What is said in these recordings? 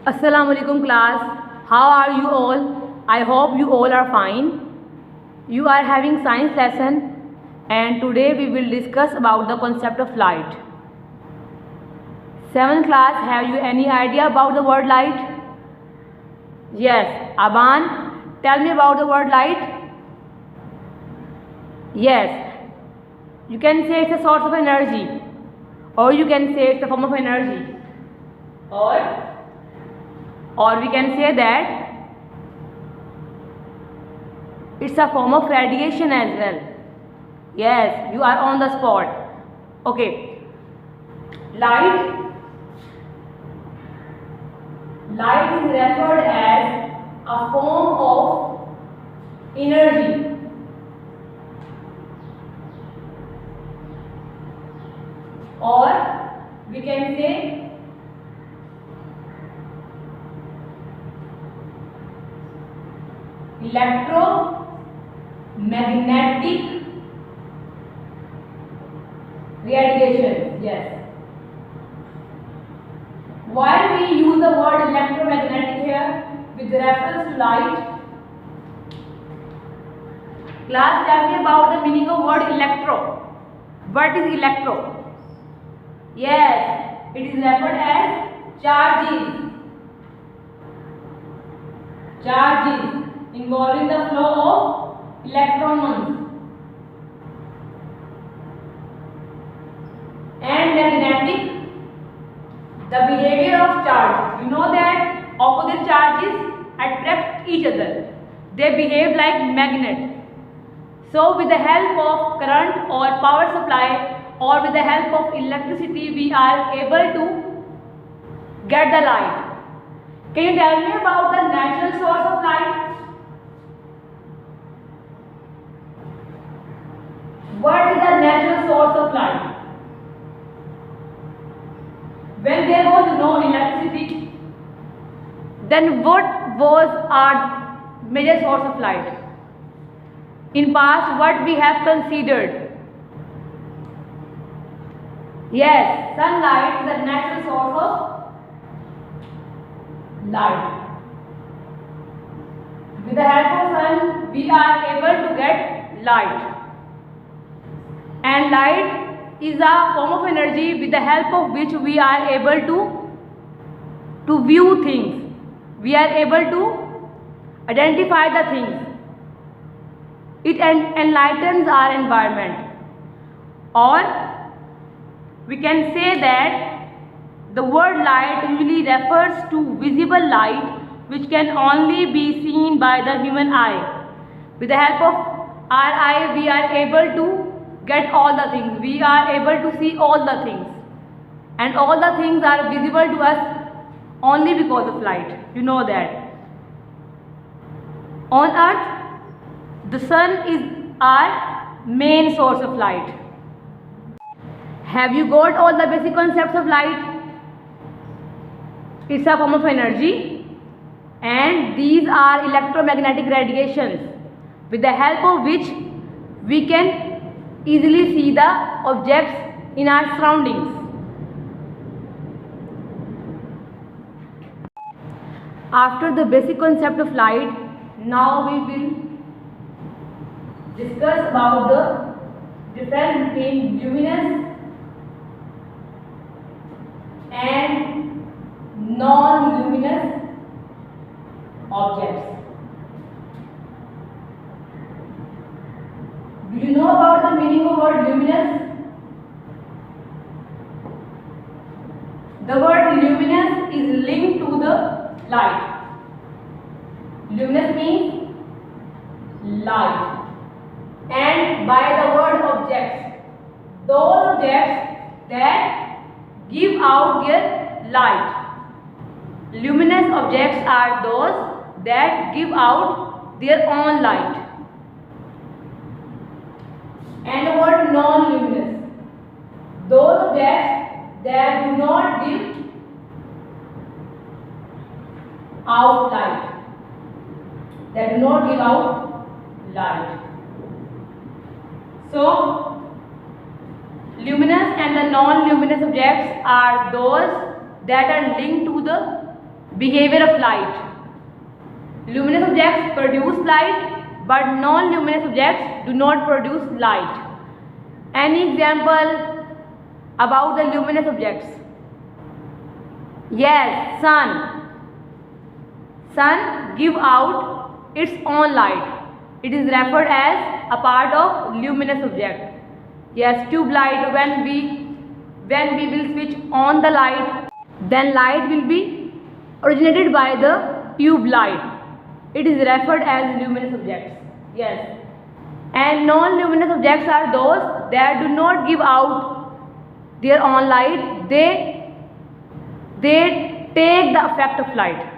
Assalamu alaikum class. How are you all? I hope you all are fine. You are having science lesson and today we will discuss about the concept of light. 7th class, have you any idea about the word light? Yes. Aban, tell me about the word light. Yes. You can say it's a source of energy, or you can say it's a form of energy, or we can say that it's a form of radiation as well. Yes, you are on the spot. Okay. Light is referred as a form of energy. Or we can say electromagnetic radiation. Yes. Why we use the word electromagnetic here with reference to light? Class, tell me about the meaning of word electro. What is electro? Yes, it is referred as charges involving the flow of electrons. And magnetic, the behavior of charge. You know that opposite charges attract each other. They behave like magnet. So with the help of current or power supply or with the help of electricity, we are able to get the light. Can you tell me about the natural source of light? What is the natural source of light? When there was no electricity, then what was our major source of light? In past, what we have considered? Yes, sunlight is a natural source of light. With the help of sun, we are able to get light. And light is a form of energy with the help of which we are able to view things. We are able to identify the things. It enlightens our environment. Or we can say that the word light usually refers to visible light which can only be seen by the human eye. With the help of our eye, we are able to get all the things. We are able to see all the things. And all the things are visible to us only because of light. You know that. On earth, the sun is our main source of light. Have you got all the basic concepts of light? It's a form of energy and these are electromagnetic radiations with the help of which we can easily see the objects in our surroundings. After the basic concept of light, now we will discuss about the difference between luminous and non-luminous objects. Do you know about the meaning of word luminous? The word luminous is linked to the light. Luminous means light. And by the word objects, those objects that give out their light. Luminous objects are those that give out their own light. And the word non-luminous, those objects that do not give out light. So, luminous and the non-luminous objects are those that are linked to the Behavior of light. Luminous objects produce light, but non-luminous objects do not produce light. Any example about the luminous objects? Yes, sun. Sun give out its own light. It is referred as a part of luminous object. Yes, tube light. When we will switch on the light, then light will be originated by the tube light. It is referred as luminous objects. Yes. And non-luminous objects are those that do not give out their own light. They take the effect of light.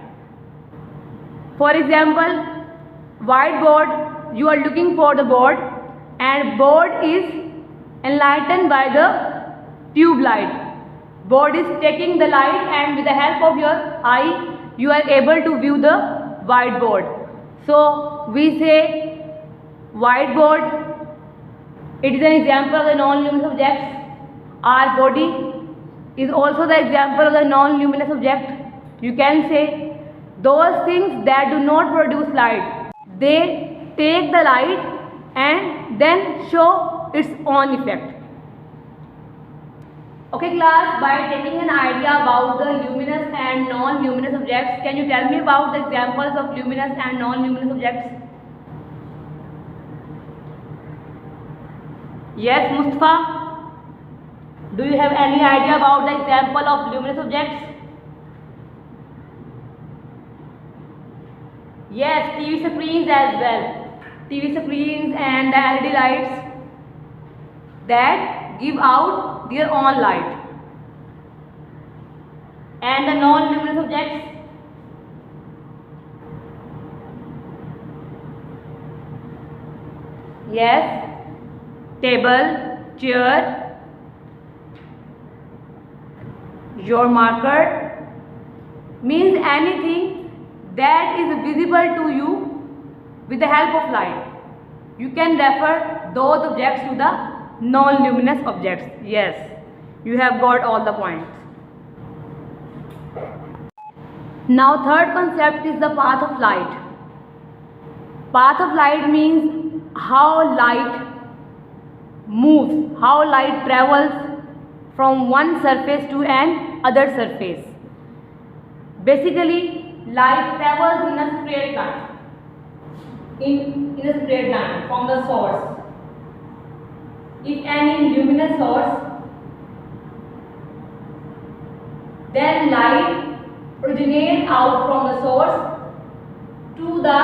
For example, whiteboard, you are looking for the board and board is enlightened by the tube light. Board is taking the light and with the help of your eye, you are able to view the whiteboard. So we say whiteboard, it is an example of the non-luminous objects. Our body is also the example of the non-luminous object. You can say those things that do not produce light, they take the light and then show its own effect. Okay class, by taking an idea about the luminous and non-luminous objects, can you tell me about the examples of luminous and non-luminous objects? Yes, Mustafa? Do you have any idea about the example of luminous objects? Yes, TV screens as well. TV screens and the LED lights that give out their own light. And the non-luminous objects? Yes, table, chair, your marker, means anything that is visible to you with the help of light. You can refer those objects to the non-luminous objects. Yes, you have got all the points. Now third concept is the path of light. Path of light means how light moves, how light travels from one surface to an other surface. Basically, light travels in a straight line. In a straight line from the source. If any luminous source, then light originates out from the source to the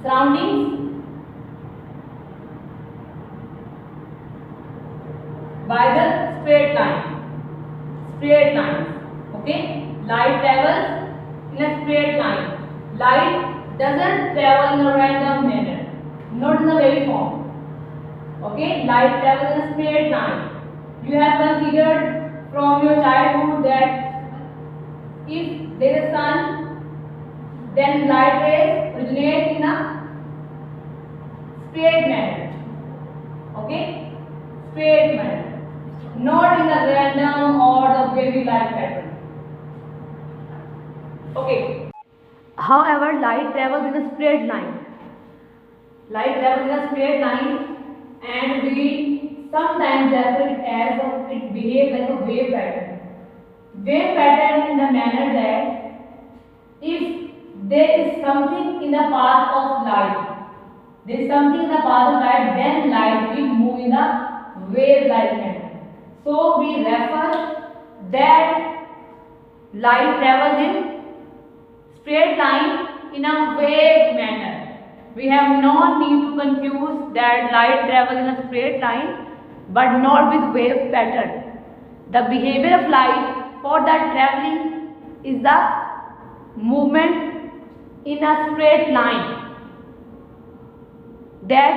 surroundings by the straight line. Straight lines. Okay? Light travels in a straight line. Light doesn't travel in a random manner, not in a waveform. Okay, light travels in a straight line. You have considered from your childhood that if there is sun, then light rays originate in a straight manner. Okay, straight manner, not in a random or the wavy light pattern. Okay. However, light travels in a straight line. Light travels in a straight line. And we sometimes refer it as it behaves like a wave pattern. Wave pattern in the manner that if there is something in the path of light, then light will move in a wave-like manner. So we refer that light travels in straight line in a wave manner. We have no need to confuse that light travels in a straight line but not with wave pattern. The behavior of light for that traveling is the movement in a straight line that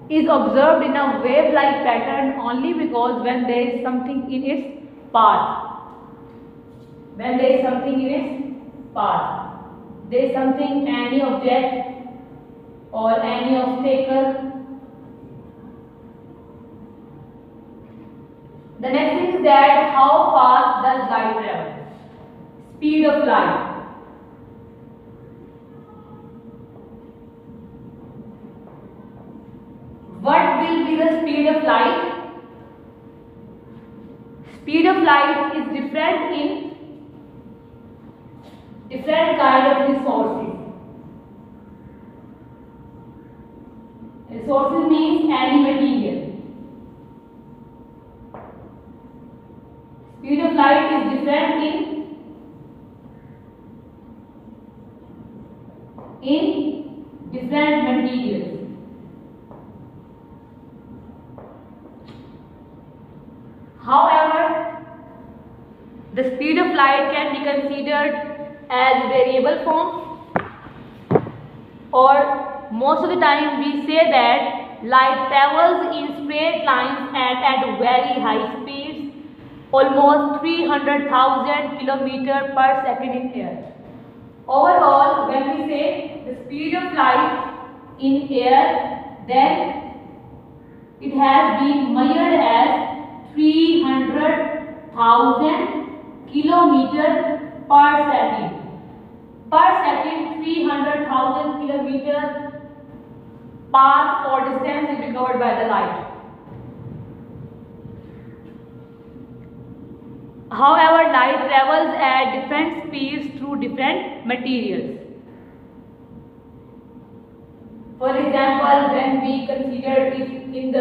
is observed in a wave-like pattern only because when there is something in its path. When there is something in its path. There is something, any object or any obstacle. The next thing is that how fast does light travel? speed of light. What will be the speed of light? Speed of light is different in different kind of resources. Resources means any material. Speed of light is different in different materials. However, the speed of light can be considered as variable form, or most of the time we say that light travels in straight lines and at very high speeds, almost 300,000 km per second in air. Overall, when we say the speed of light in air, then it has been measured as 300,000 km per second. Per second, 300,000 km path or distance will be covered by the light. However, light travels at different speeds through different materials. For example, when we consider it in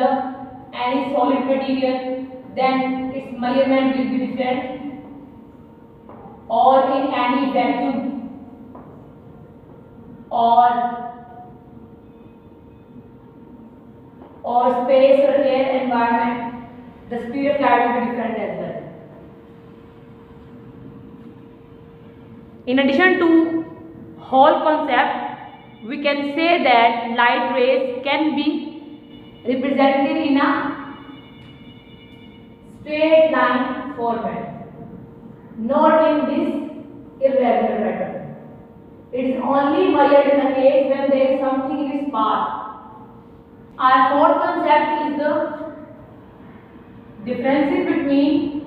any solid material, then its measurement will be different, or in any vacuum or space or air environment, the speed of light will be different as well. In addition to whole concept, we can say that light rays can be represented in a straight line format, not in this irregular pattern. It is only measured in the case when there is something in its path. Our fourth concept is the differences between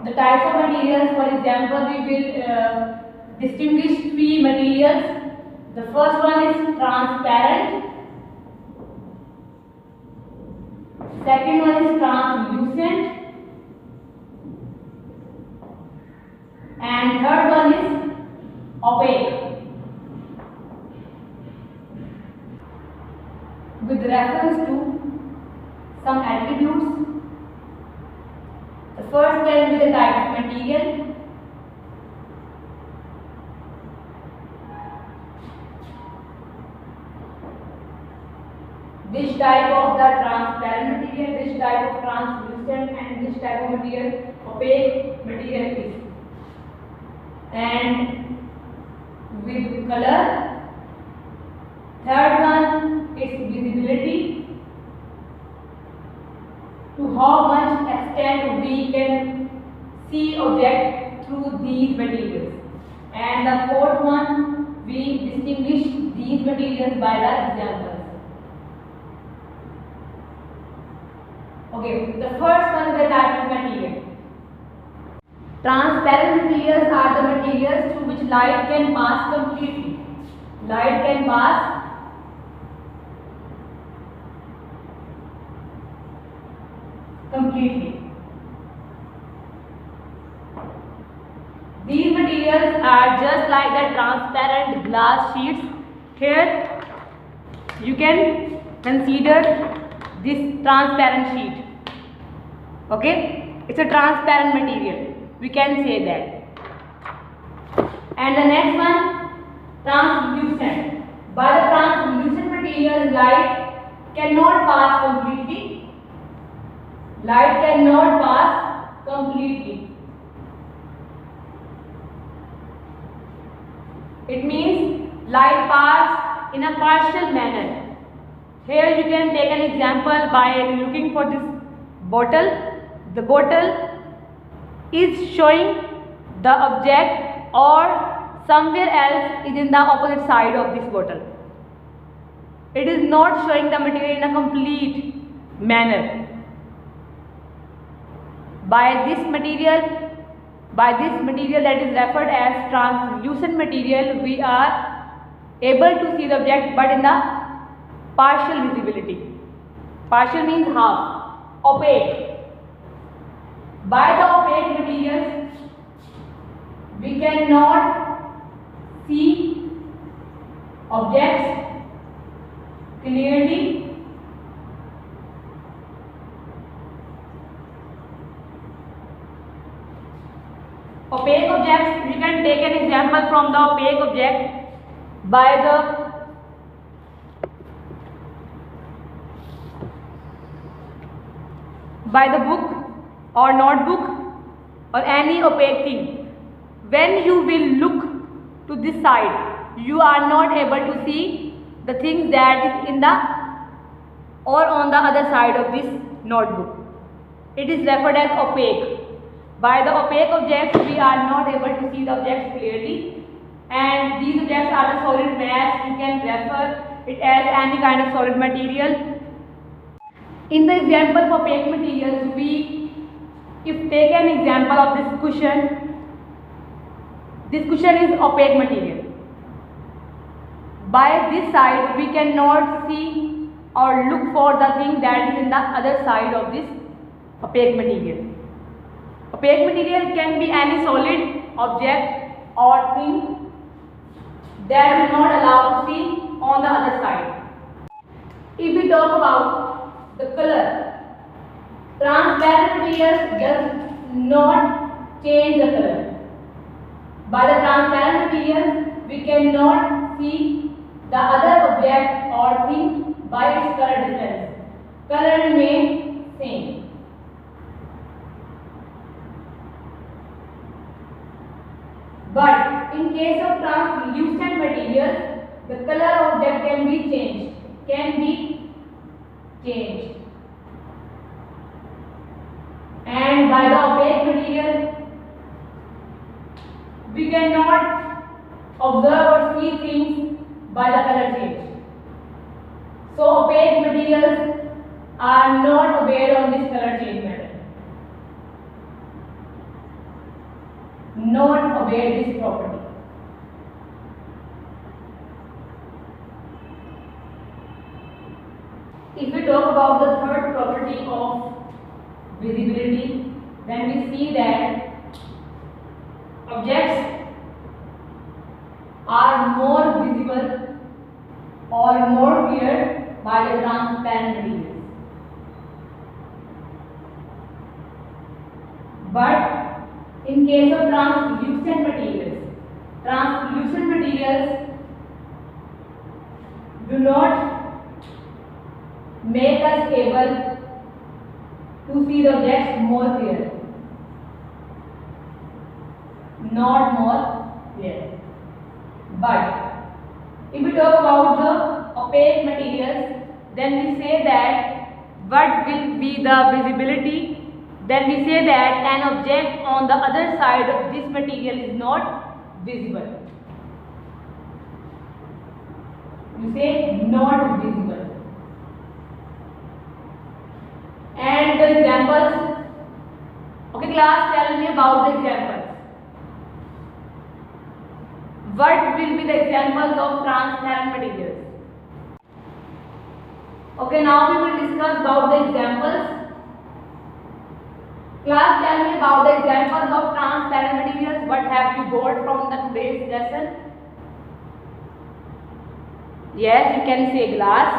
the types of materials. For example, we will distinguish three materials. The first one is transparent, second one is translucent, and third one is opaque. With reference to some attributes, the first can be the type of material. Which type of the transparent material, which type of translucent, and which type of material opaque material is. And with color, third one is visibility, to how much extent we can see object through these materials. And the fourth one, we distinguish these materials by the examples. Okay, the first one is the type of material. Transparent materials are the materials through which light can pass completely. Light can pass completely. These materials are just like the transparent glass sheets. Here you can consider this transparent sheet. Okay, it's a transparent material, we can say that. And the next one, translucent. By the translucent materials, light cannot pass completely. Light cannot pass completely. It means light passes in a partial manner. Here you can take an example by looking for this bottle. The bottle is showing the object, or somewhere else is in the opposite side of this bottle. It is not showing the material in a complete manner. By this material that is referred as translucent material, we are able to see the object but in the partial visibility. Partial means half. Opaque. By the opaque materials, we cannot see objects clearly. Opaque objects, we can take an example from the opaque object by the book or notebook or any opaque thing. When you will look to this side, you are not able to see the things that is in the or on the other side of this notebook. It is referred as opaque. By the opaque objects, we are not able to see the objects clearly, and these objects are the solid mass. You can refer it as any kind of solid material. In the example of opaque materials, if take an example of this cushion. This cushion is opaque material. By this side, we cannot see or look for the thing that is in the other side of this opaque material. Opaque material can be any solid object or thing that will not allow to see on the other side. If we talk about the color, transparent materials does not change the color. By the transparent materials, we cannot see the other object or thing by its color difference. Color remains same. But in case of translucent materials, the color object can be changed. And by the opaque material, we cannot observe or see things by the color change. So opaque materials are not obeyed on this color change method. Not obey this property. If we talk about the third property of visibility, then we see that objects are more visible or more clear by the transparent materials. But in case of translucent materials do not make us able to see the objects more clear. Not more clear. But if we talk about the opaque materials, then we say that what will be the visibility? Then we say that an object on the other side of this material is not visible. You say not visible. And the examples. Okay class, tell me about the examples. What will be the examples of transparent materials? Okay, now we will discuss about the examples. Class, tell me about the examples of transparent materials. What have you got from the today's lesson? Yes, you can say glass.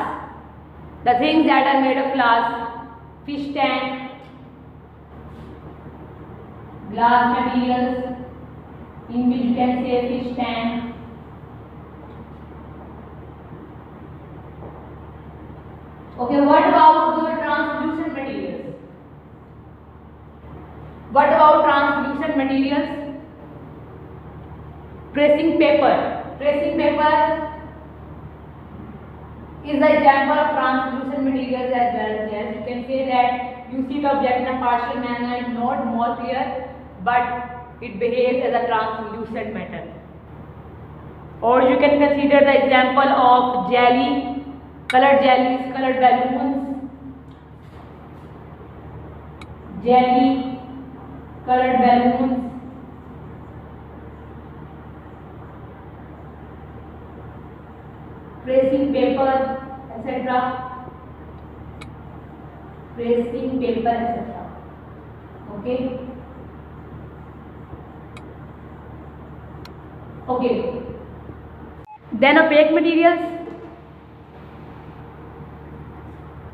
The things that are made of glass, fish tank, glass materials, in which you can say fish tank. Okay, what about the translucent materials? What about translucent materials? Tracing paper. Tracing paper is the example of translucent materials as well. Yes, you can say that you see the object in a partial manner, it's not more clear, but it behaves as a translucent metal. Or you can consider the example of jelly, colored jellies, colored balloons. jelly, colored balloons, tracing paper, etc. Tracing paper, etc. Okay. Okay. Then opaque materials.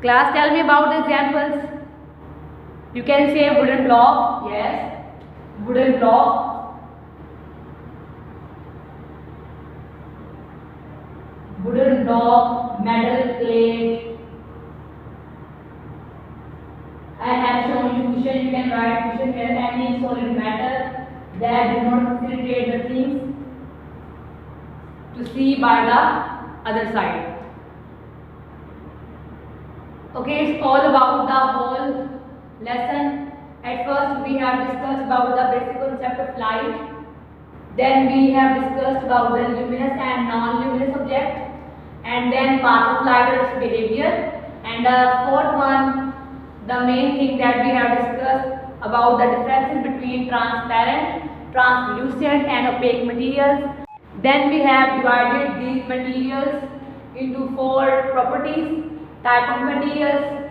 Class, tell me about the examples. You can say wooden block. Yes. Wooden block. Wooden block, metal plate. I have shown you cushion. You can write cushion here. Any solid matter that do not facilitate the things to see by the other side. Okay, it's all about the whole lesson. At first we have discussed about the basic concept of light. Then we have discussed about the luminous and non-luminous object. And then path of light or its behavior. And the fourth one, the main thing that we have discussed about the differences between transparent, translucent and opaque materials. Then we have divided these materials into four properties: type of materials,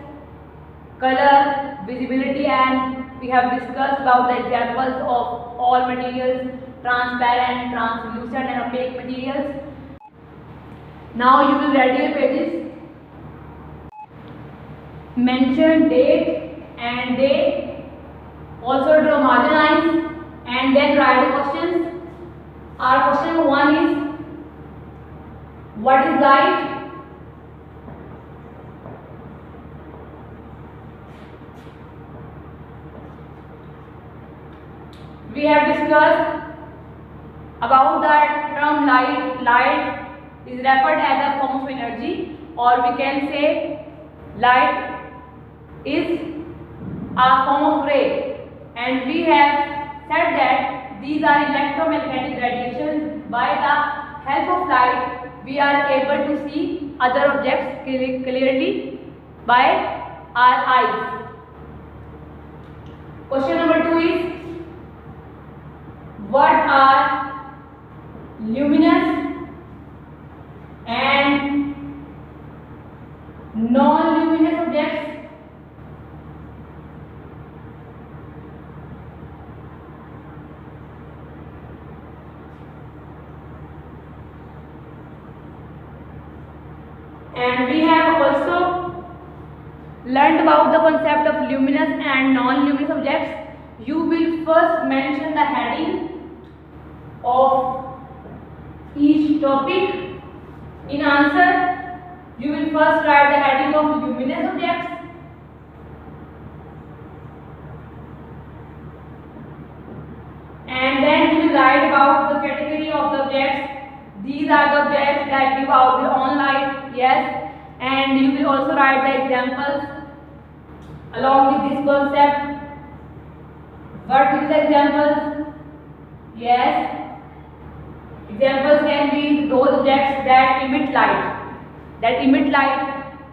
color, visibility, and we have discussed about the examples of all materials: transparent, translucent and opaque materials. Now you will read your pages. Mention date and day. Also draw margin lines and then write the questions. Our question number 1 is, what is light? We have discussed about the term light. Light is referred as a form of energy, or we can say light is a form of ray, and we have said that these are electromagnetic radiations. By the help of light we are able to see other objects clearly by our eyes. Question number 2 is, what are luminous and non-luminous objects? And we have also learned about the concept of luminous and non-luminous objects. You will first mention the heading of each topic. In answer, you will first write the heading of luminous objects. And then you will write about the category of the objects. These are the objects that give out their own light. Yes. And you will also write the examples along with this concept. What will be the examples? Yes. Examples can be those objects that emit light.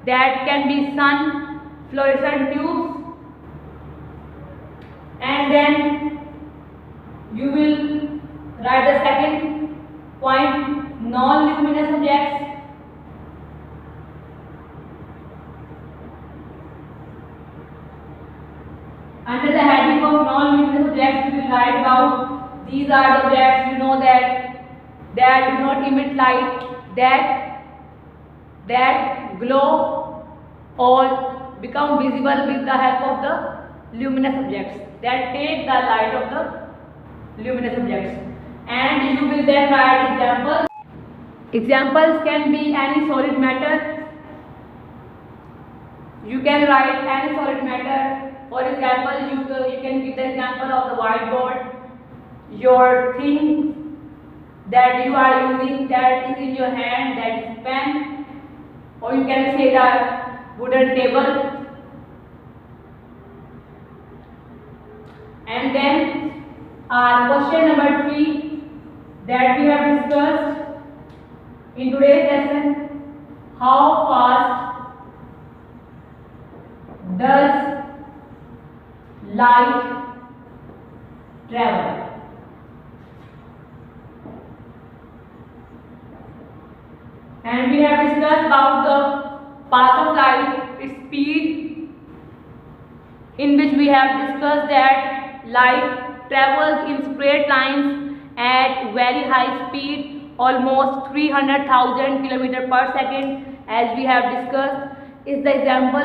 That can be sun, fluorescent tubes. And then you will write the second point, non-luminous objects. Under the heading of non-luminous objects, you will write about these are the objects you know that do not emit light, that glow or become visible with the help of the luminous objects, that take the light of the luminous objects. And you will then write examples. Examples can be any solid matter. You can write any solid matter. For example, you can give the example of the whiteboard, your thing that you are using that is in your hand, that is pen, or you can say the wooden table. And then our question number 3 that we have discussed in today's lesson: how fast does light travel. And we have discussed about the path of light, its speed, in which we have discussed that light travels in straight lines at very high speed, almost 300,000 km per second, as we have discussed. This is the example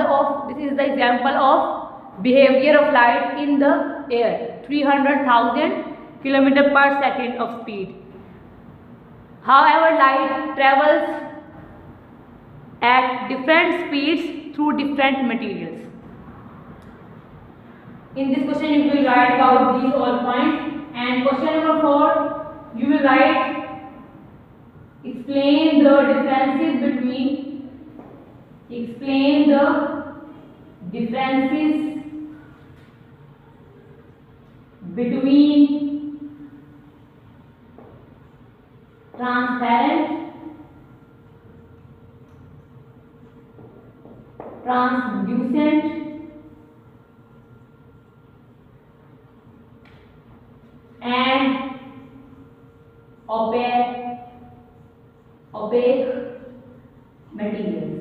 of behavior of light in the air, 300,000 km per second of speed. However, light travels at different speeds through different materials. In this question you will write about these all points, and question number 4 you will write, explain the differences between transparent, translucent and opaque materials.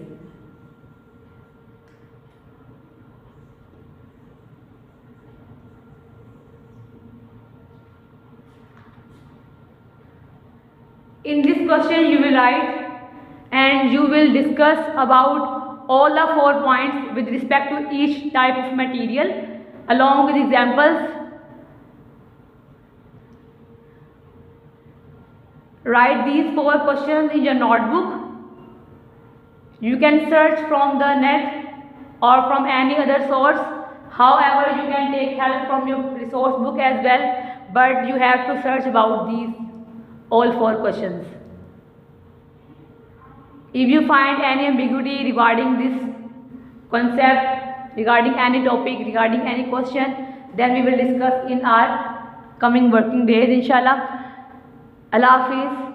In this question you will write and you will discuss about all the 4 points with respect to each type of material along with examples. Write these 4 questions in your notebook. You can search from the net or from any other source. However, you can take help from your resource book as well, but you have to search about these all 4 questions. If you find any ambiguity regarding this concept, regarding any topic, regarding any question, then we will discuss in our coming working days, inshallah. Allah Hafiz.